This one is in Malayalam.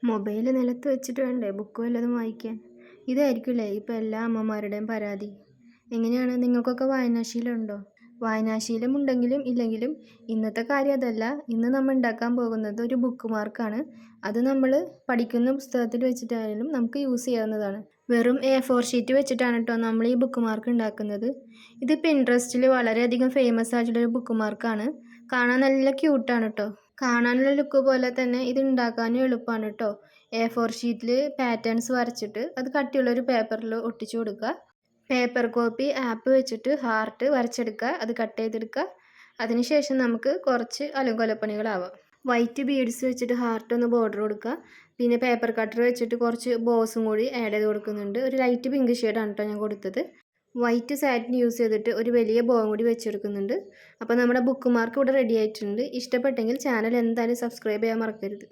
മൊബൈൽ നിലത്ത് വെച്ചിട്ട് വേണ്ടേ ബുക്ക് വല്ലതും വായിക്കാൻ? ഇതായിരിക്കില്ലേ ഇപ്പോൾ എല്ലാ അമ്മമാരുടെയും പരാതി. എങ്ങനെയാണ്, നിങ്ങൾക്കൊക്കെ വായനാശീലമുണ്ടോ? വായനാശീലം ഉണ്ടെങ്കിലും ഇല്ലെങ്കിലും ഇന്നത്തെ കാര്യം അതല്ല. ഇന്ന് നമ്മൾ ഉണ്ടാക്കാൻ പോകുന്നത് ഒരു ബുക്ക് മാർക്കാണ്. അത് നമ്മൾ പഠിക്കുന്ന പുസ്തകത്തിൽ വെച്ചിട്ടായാലും നമുക്ക് യൂസ് ചെയ്യാവുന്നതാണ്. വെറും A4 ഷീറ്റ് വെച്ചിട്ടാണ് കേട്ടോ നമ്മൾ ഈ ബുക്ക് മാർക്ക് ഉണ്ടാക്കുന്നത്. ഇത് പിൻട്രസ്റ്റിൽ വളരെയധികം ഫേമസ് ആയിട്ടുള്ളൊരു ബുക്ക് മാർക്കാണ്. കാണാൻ നല്ല ക്യൂട്ടാണ് കേട്ടോ. കാണാനുള്ള ലുക്ക് പോലെ തന്നെ ഇത് ഉണ്ടാക്കാനും എളുപ്പമാണ് കേട്ടോ. A4 ഷീറ്റിൽ പാറ്റേൺസ് വരച്ചിട്ട് അത് കട്ടിയുള്ളൊരു പേപ്പറിൽ ഒട്ടിച്ചു കൊടുക്കുക. പേപ്പർ കോപ്പി ആപ്പ് വെച്ചിട്ട് ഹാർട്ട് വരച്ചെടുക്കുക, അത് കട്ട് ചെയ്തെടുക്കുക. അതിനുശേഷം നമുക്ക് കുറച്ച് അലങ്കൊലപ്പണികളാവാം. വൈറ്റ് ബീഡ്സ് വെച്ചിട്ട് ഹാർട്ട് ഒന്ന് ബോർഡർ കൊടുക്കുക. പിന്നെ പേപ്പർ കട്ടർ വെച്ചിട്ട് കുറച്ച് ബോസും കൂടി ആഡ് ചെയ്ത് കൊടുക്കുന്നുണ്ട്. ഒരു ലൈറ്റ് പിങ്ക് ഷെയ്ഡാണ് കേട്ടോ ഞാൻ കൊടുത്തത്. വൈറ്റ് സാറ്റിൻ യൂസ് ചെയ്തിട്ട് ഒരു വലിയ ബോവും കൂടി വെച്ചെടുക്കുന്നുണ്ട്. അപ്പോൾ നമ്മുടെ ബുക്ക് മാർക്ക് ഇവിടെ റെഡി ആയിട്ടുണ്ട്. ഇഷ്ടപ്പെട്ടെങ്കിൽ ചാനൽ എന്തായാലും സബ്സ്ക്രൈബ് ചെയ്യാൻ മറക്കരുത്.